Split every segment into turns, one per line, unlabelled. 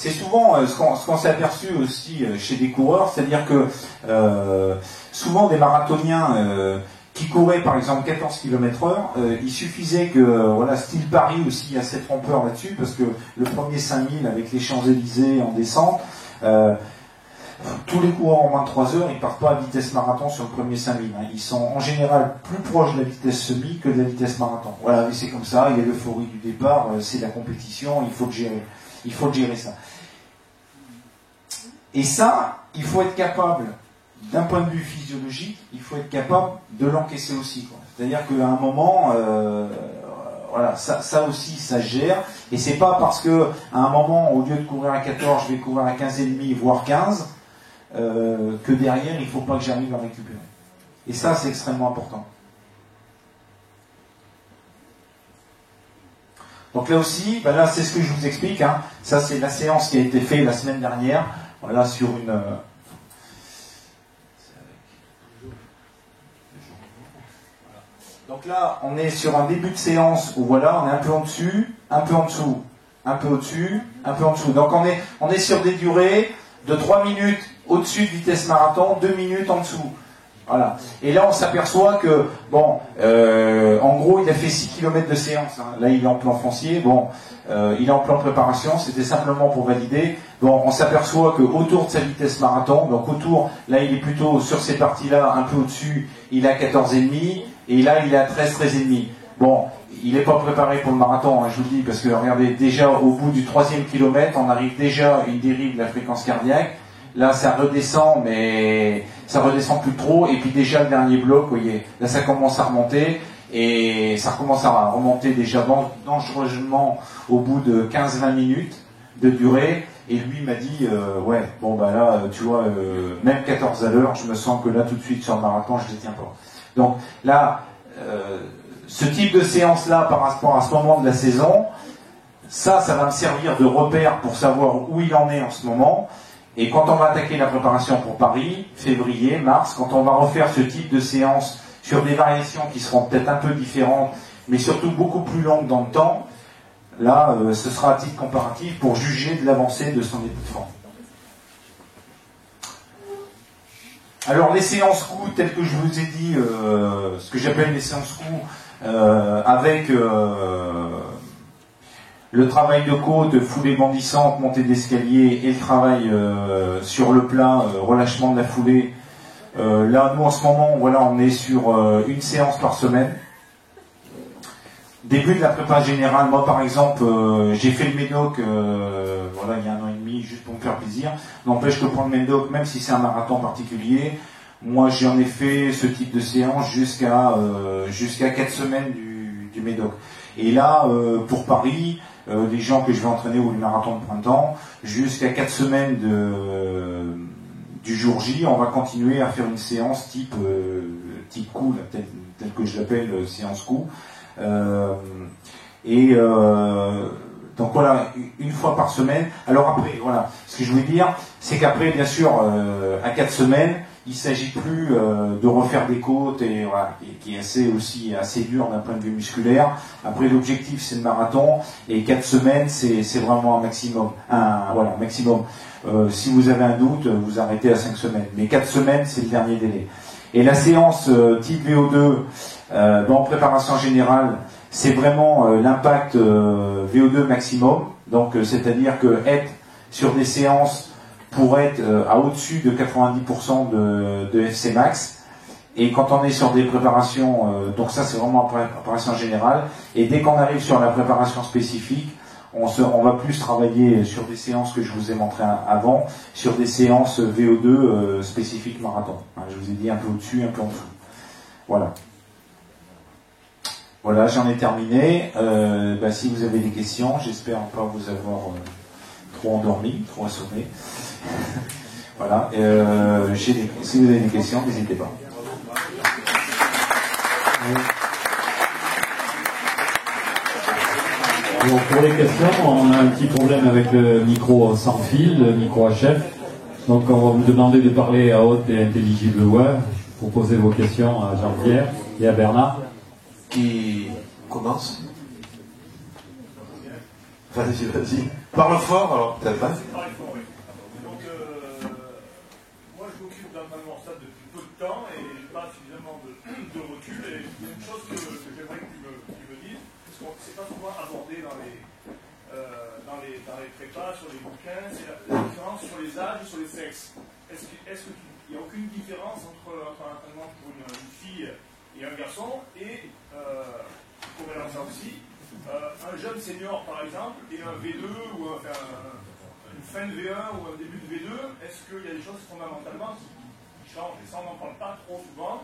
c'est souvent ce qu'on s'est aperçu aussi chez des coureurs, c'est-à-dire que souvent des marathoniens qui couraient par exemple 14 km/h, il suffisait que, voilà, style Paris aussi, il y a cette rampeur là-dessus, parce que le premier 5000 avec les Champs-Élysées en descente, tous les coureurs en moins de 3 heures, ils partent pas à vitesse marathon sur le premier 5000. Hein. Ils sont en général plus proches de la vitesse semi que de la vitesse marathon. Voilà, mais c'est comme ça, il y a l'euphorie du départ, c'est la compétition, il faut le gérer. Il faut gérer ça. Et ça, il faut être capable, d'un point de vue physiologique, il faut être capable de l'encaisser aussi. C'est-à-dire qu'à un moment, voilà, ça aussi, ça se gère. Et c'est pas parce que à un moment, au lieu de courir à 14, je vais courir à 15,5, voire 15, que derrière, il ne faut pas que j'arrive à récupérer. Et ça, c'est extrêmement important. Donc là aussi, ben là, c'est ce que je vous explique. Hein. Ça, c'est la séance qui a été faite la semaine dernière. Voilà, sur une... Donc là, on est sur un début de séance où voilà, on est un peu en dessus, un peu en dessous, un peu au-dessus, un peu en dessous. Donc on est sur des durées de 3 minutes au-dessus de vitesse marathon, 2 minutes en dessous. Voilà. Et là, on s'aperçoit que, bon, en gros, il a fait 6 km de séance. Hein. Là, il est en plan foncier. Bon, il est en plan préparation. C'était simplement pour valider. Bon, on s'aperçoit que autour de sa vitesse marathon, donc autour, là, il est plutôt sur ces parties-là, un peu au-dessus. Il a 14,5 et là, il est à 13,5. Bon, il n'est pas préparé pour le marathon, hein, je vous le dis, parce que regardez, déjà au bout du 3e kilomètre, on arrive déjà à une dérive de la fréquence cardiaque. Là, ça redescend, mais ça redescend plus trop. Et puis déjà, le dernier bloc, vous voyez, là, ça commence à remonter. Et ça recommence à remonter déjà dangereusement au bout de 15-20 minutes de durée. Et lui m'a dit, ouais, bon, bah là, tu vois, même 14 à l'heure, je me sens que là, tout de suite, sur le marathon, je ne les tiens pas. Donc là, ce type de séance-là, par rapport à ce moment de la saison, ça va me servir de repère pour savoir où il en est en ce moment. Et quand on va attaquer la préparation pour Paris, février, mars, quand on va refaire ce type de séance sur des variations qui seront peut-être un peu différentes, mais surtout beaucoup plus longues dans le temps, là, ce sera à titre comparatif pour juger de l'avancée de son début de forme. Alors les séances coups, telles que je vous ai dit, ce que j'appelle les séances coups, avec le travail de côte, foulée bondissante, montée d'escalier et le travail sur le plat, relâchement de la foulée. Là, nous en ce moment, voilà, on est sur une séance par semaine. Début de la prépa générale, moi par exemple, j'ai fait le Médoc, voilà, il y a 1 an et demi, juste pour me faire plaisir. N'empêche que pour le Médoc, même si c'est un marathon particulier, moi j'en ai fait ce type de séance jusqu'à 4 semaines du Médoc. Et là, pour Paris, les gens que je vais entraîner au marathon de printemps, jusqu'à 4 semaines du jour J, on va continuer à faire une séance type coup, là, telle que je l'appelle séance coup. Donc voilà, une fois par semaine. Alors après, voilà, ce que je voulais dire, c'est qu'après, bien sûr, à 4 semaines, il ne s'agit plus de refaire des côtes, et voilà, qui est assez dur d'un point de vue musculaire. Après, l'objectif, c'est le marathon, et 4 semaines, c'est vraiment un maximum. Voilà, maximum. Si vous avez un doute, vous arrêtez à 5 semaines. Mais 4 semaines, c'est le dernier délai. Et la séance type VO2, en préparation générale, c'est vraiment l'impact VO2 maximum. Donc, c'est-à-dire que être sur des séances pour être à au-dessus de 90% de FC max. Et quand on est sur des préparations, donc ça c'est vraiment en préparation générale. Et dès qu'on arrive sur la préparation spécifique, on va plus travailler sur des séances que je vous ai montré avant, sur des séances VO2 spécifiques marathon. Je vous ai dit un peu au-dessus, un peu en dessous. Voilà. Voilà, j'en ai terminé. Si vous avez des questions, j'espère ne pas vous avoir trop endormi, trop assommé. Voilà. Si vous avez des questions, n'hésitez pas.
Bon, pour les questions, on a un petit problème avec le micro sans fil, le micro HF. Donc on va vous demander de parler à haute et intelligible voix pour poser vos questions à Jean-Pierre et à Bernard.
Qui commence? Vas-y. Parle fort, alors, peut-être.
Parle fort, oui. Donc, moi, je m'occupe d'un stade depuis peu de temps et je n'ai pas suffisamment de recul. Et il y a une chose que j'aimerais que tu me dises, parce qu'on ne s'est pas souvent abordé dans les prépas, sur les bouquins, c'est la différence sur les âges et sur les sexes. Est-ce qu'il n'y a aucune différence entre un entraînement pour une fille et un garçon et, pour mélanger ça aussi, un jeune senior par exemple et un V2 ou une fin de V1 ou un début de V2, est-ce qu'il y a des choses fondamentalement qui changent? Et ça on n'en parle pas trop souvent,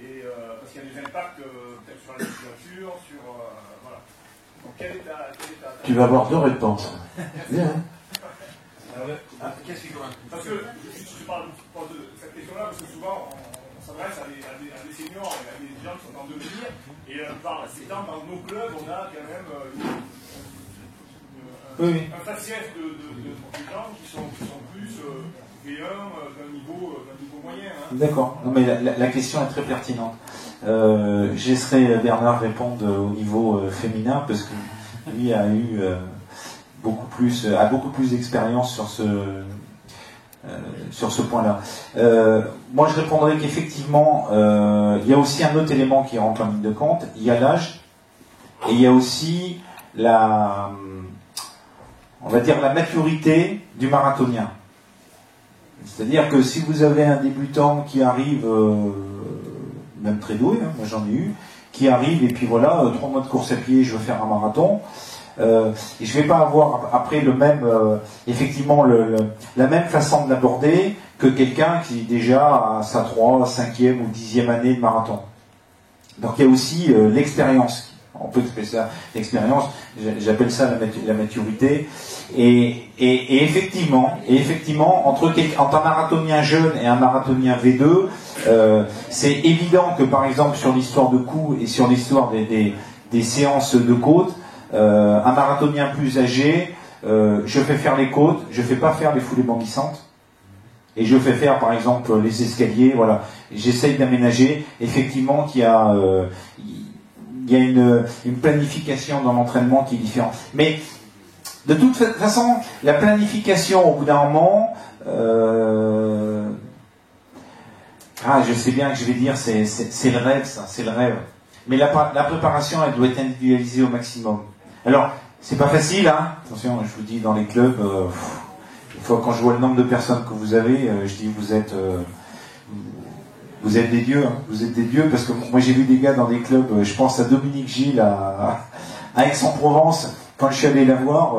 et, parce qu'il y a des impacts peut-être sur la musculature, sur... voilà. Donc quel est ta...
Tu vas avoir 2 réponses. Bien.
Qu'est-ce qui commence? Parce que je parle de cette question-là parce que souvent on s'adresse à des seniors, à des gens qui sont en devenir, et par ces temps dans nos clubs on a quand même un faciès de gens qui sont plus V1 d'un niveau moyen. Hein.
D'accord. Non mais la question est très pertinente. Je laisserai Bernard répondre au niveau féminin parce que lui a eu beaucoup plus d'expérience sur ce point-là. Moi, je répondrai qu'effectivement, il y a aussi un autre élément qui rentre en ligne de compte. Il y a l'âge et il y a aussi la maturité du marathonien. C'est-à-dire que si vous avez un débutant qui arrive, même très doué, hein, moi j'en ai eu, qui arrive et puis voilà, 3 mois de course à pied, je veux faire un marathon. Et je vais pas avoir après le même, effectivement, la même façon de l'aborder que quelqu'un qui déjà a sa 3, 5e ou 10e année de marathon. Donc il y a aussi l'expérience. On peut appeler ça l'expérience, j'appelle ça la maturité. Et effectivement, entre un marathonien jeune et un marathonien V2, c'est évident que par exemple sur l'histoire de coups et sur l'histoire des séances de côte, un marathonien plus âgé, je fais faire les côtes, je fais pas faire les foulées bondissantes, et je fais faire par exemple les escaliers, voilà. J'essaye d'aménager, effectivement, qu'il y a une planification dans l'entraînement qui est différente. Mais de toute façon, la planification, au bout d'un moment, je sais bien que je vais dire, c'est le rêve, ça, c'est le rêve. Mais la préparation, elle doit être individualisée au maximum. Alors, c'est pas facile, hein. Attention, je vous dis, dans les clubs, une fois quand je vois le nombre de personnes que vous avez, je dis, vous êtes des dieux, hein. Vous êtes des dieux, parce que moi j'ai vu des gars dans des clubs, je pense à Dominique Gilles, à Aix-en-Provence, quand je suis allé la voir,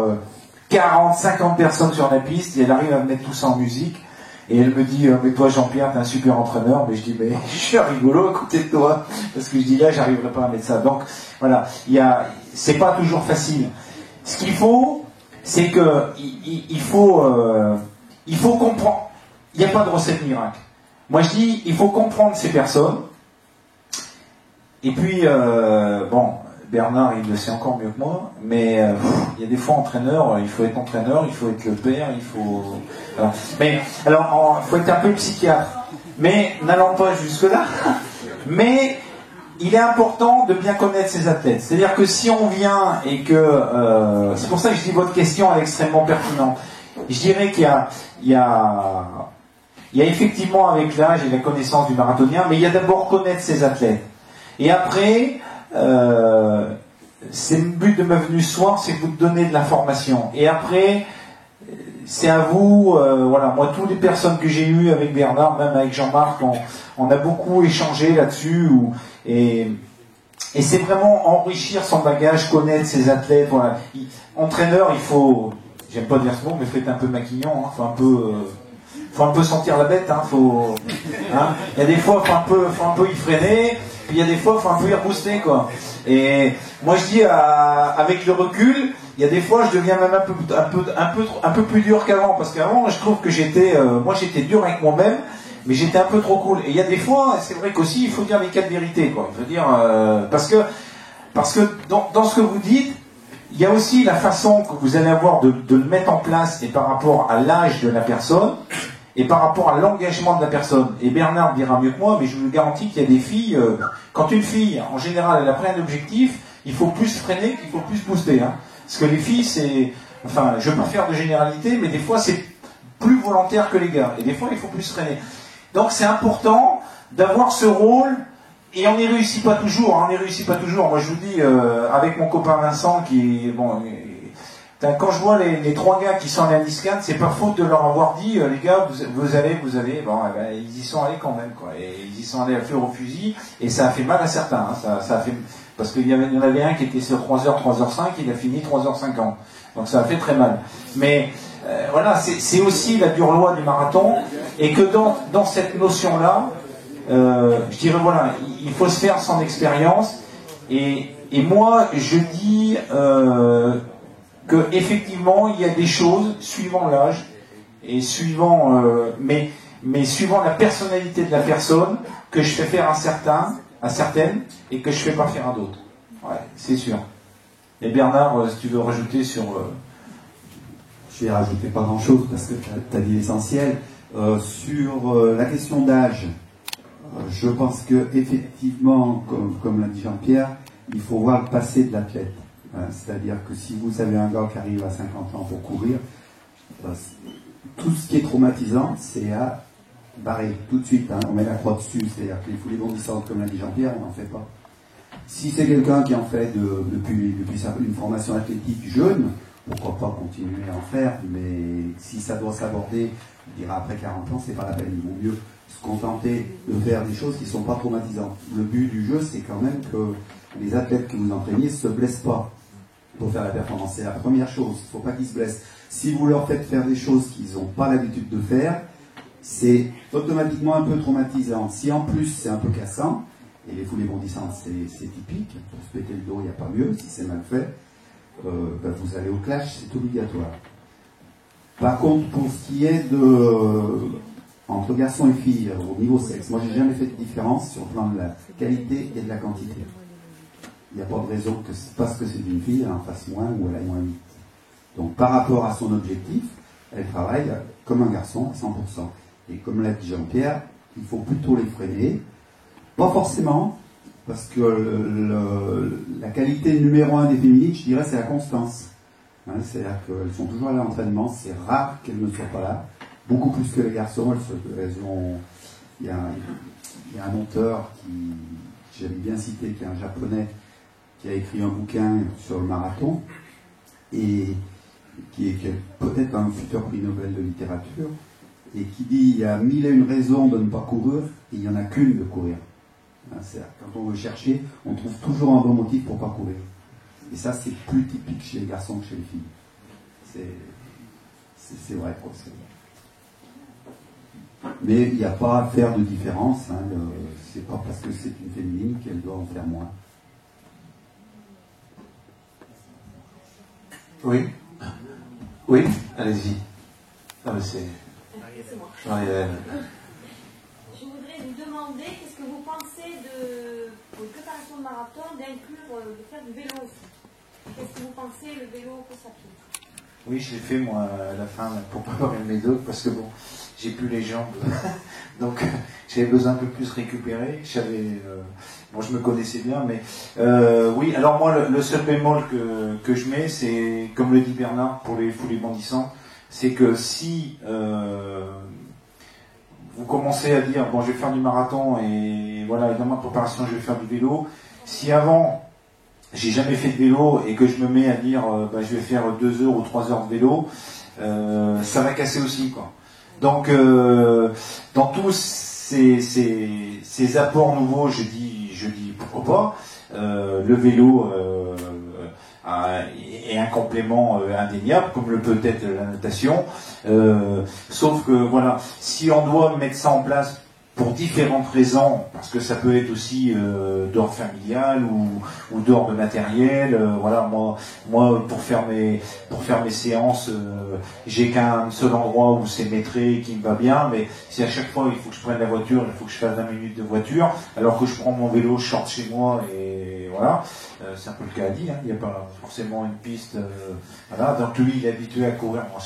40, 50 personnes sur la piste, et elle arrive à mettre tout ça en musique, et elle me dit, mais toi Jean-Pierre, t'es un super entraîneur, mais je dis, mais je suis rigolo à côté de toi, parce que je dis là, j'arriverai pas à mettre ça. Donc, voilà, c'est pas toujours facile. Ce qu'il faut, c'est que, il faut comprendre, il n'y a pas de recette miracle. Moi je dis, il faut comprendre ces personnes, et puis, Bernard, il le sait encore mieux que moi, mais il y a des fois, entraîneur, il faut être entraîneur, il faut être le père, il faut... Voilà. Mais, alors, il faut être un peu psychiatre. Mais, n'allons pas jusque-là, mais il est important de bien connaître ses athlètes. C'est-à-dire que si on vient et que... c'est pour ça que je dis votre question est extrêmement pertinente. Je dirais qu'il y a effectivement, avec l'âge et la connaissance du marathonien, mais il y a d'abord connaître ses athlètes. Et après... c'est le but de ma venue ce soir, c'est que vous donnez de l'information. Et après, c'est à vous, voilà, moi, toutes les personnes que j'ai eues avec Bernard, même avec Jean-Marc, on a beaucoup échangé là-dessus, et c'est vraiment enrichir son bagage, connaître ses athlètes, voilà. Entraîneur, il faut, j'aime pas dire ce mot, mais faites un peu maquignon, hein, faut un peu sentir la bête, hein, il y a des fois, faut un peu y freiner, puis il y a des fois, il faut un peu y rebooster, quoi. Et moi, je dis, avec le recul, il y a des fois, je deviens même un peu plus dur qu'avant, parce qu'avant, je trouve que j'étais dur avec moi-même, mais j'étais un peu trop cool. Et il y a des fois, c'est vrai qu'aussi, il faut dire les quatre vérités, quoi. Je veux dire, parce que dans ce que vous dites, il y a aussi la façon que vous allez avoir de le mettre en place, et par rapport à l'âge de la personne, et par rapport à l'engagement de la personne. Et Bernard dira mieux que moi, mais je vous garantis qu'il y a des filles, quand une fille, en général, elle a pris un objectif, il faut plus freiner qu'il faut plus booster. Hein. Parce que les filles, c'est... Enfin, je veux pas faire de généralité, mais des fois, c'est plus volontaire que les gars. Et des fois, il faut plus freiner. Donc, c'est important d'avoir ce rôle, et on n'y réussit pas toujours. Hein, on n'y réussit pas toujours. Moi, je vous dis, avec mon copain Vincent, qui... Bon, quand je vois les trois gars qui sont allés à Niscan, c'est pas faute de leur avoir dit, les gars, vous allez, bon, eh ben, ils y sont allés quand même, quoi. Et ils y sont allés à fleur au fusil, et ça a fait mal à certains, hein, ça a fait, parce qu'il y en avait un qui était sur 3h, 3h05, il a fini 3h50. Donc ça a fait très mal. Mais, voilà, c'est aussi la dure loi du marathon, et que dans cette notion-là, je dirais, voilà, il faut se faire son expérience, et moi, je dis, que effectivement il y a des choses suivant l'âge et suivant mais suivant la personnalité de la personne que je fais faire à certaines et que je fais pas faire à d'autres. Ouais, c'est sûr. Et Bernard, si tu veux rajouter sur
je vais rajouter pas grand chose parce que tu as dit l'essentiel sur la question d'âge. Je pense que effectivement, comme l'a dit Jean-Pierre, il faut voir le passé de l'athlète. C'est-à-dire que si vous avez un gars qui arrive à 50 ans pour courir, tout ce qui est traumatisant, c'est à barrer tout de suite. Hein, on met la croix dessus, c'est-à-dire que les foulées bondissantes, comme l'a dit Jean-Pierre, on n'en fait pas. Si c'est quelqu'un qui en fait depuis une formation athlétique jeune, pourquoi pas continuer à en faire, mais si ça doit s'aborder, je dirais après 40 ans, c'est pas la peine. Il vaut mieux se contenter de faire des choses qui ne sont pas traumatisantes. Le but du jeu, c'est quand même que les athlètes que vous entraînez ne se blessent pas pour faire la performance. C'est la première chose, il ne faut pas qu'ils se blessent. Si vous leur faites faire des choses qu'ils n'ont pas l'habitude de faire, c'est automatiquement un peu traumatisant. Si en plus c'est un peu cassant, et les foulées bondissantes c'est typique, pour se péter le dos il n'y a pas mieux, si c'est mal fait, vous allez au clash, c'est obligatoire. Par contre, pour ce qui est entre garçons et filles, au niveau sexe, moi j'ai jamais fait de différence sur le plan de la qualité et de la quantité. Il n'y a pas de raison que parce que c'est une fille, elle en fasse moins ou elle aille moins vite. Donc par rapport à son objectif, elle travaille comme un garçon à 100%. Et comme l'a dit Jean-Pierre, il faut plutôt les freiner. Pas forcément, parce que la qualité numéro 1 des féminines, je dirais, c'est la constance. Hein, c'est-à-dire qu'elles sont toujours à l'entraînement, c'est rare qu'elles ne soient pas là. Beaucoup plus que les garçons, il y a un auteur qui j'aime bien citer, qui est un japonais, qui a écrit un bouquin sur le marathon, et qui est peut-être un futur prix Nobel de littérature, et qui dit il y a 1001 raisons de ne pas courir, et il n'y en a qu'une de courir. Quand on veut chercher, on trouve toujours un bon motif pour ne pas courir. Et ça, c'est plus typique chez les garçons que chez les filles. C'est vrai, quoi. Mais il n'y a pas à faire de différence. Hein, c'est pas parce que c'est une féminine qu'elle doit en faire moins.
Oui. Oui, allez-y. Ah, mais c'est...
C'est moi.
Marielle.
Je voudrais vous demander, qu'est-ce que vous pensez pour une préparation de marathon, de faire du vélo aussi. Qu'est-ce que vous pensez, le vélo au course à pied?
Oui, je l'ai fait, moi, à la fin, pour préparer le médoc, parce que bon, j'ai plus les jambes. Donc, j'avais besoin un peu plus récupérer. Bon, je me connaissais bien, mais oui, alors moi, le seul bémol que je mets, c'est, comme le dit Bernard, pour les foulées bondissantes, c'est que si vous commencez à dire, bon, je vais faire du marathon, et voilà, et dans ma préparation, je vais faire du vélo, si avant, j'ai jamais fait de vélo, et que je me mets à dire, je vais faire 2 heures ou 3 heures de vélo, ça va casser aussi, quoi. Donc, dans tous ces apports nouveaux, je dis pourquoi pas. Le vélo est un complément indéniable, comme le peut être la natation. Sauf que voilà, si on doit mettre ça en place pour différentes raisons, parce que ça peut être aussi d'ordre familial ou d'ordre matériel. Voilà, moi pour faire mes séances, j'ai qu'un seul endroit où c'est métré qui me va bien, mais si à chaque fois il faut que je prenne la voiture, il faut que je fasse 20 minutes de voiture, alors que je prends mon vélo, je sorte chez moi et voilà, c'est un peu le cas à dire, hein, il n'y a pas forcément une piste, voilà, donc lui il est habitué à courir, moi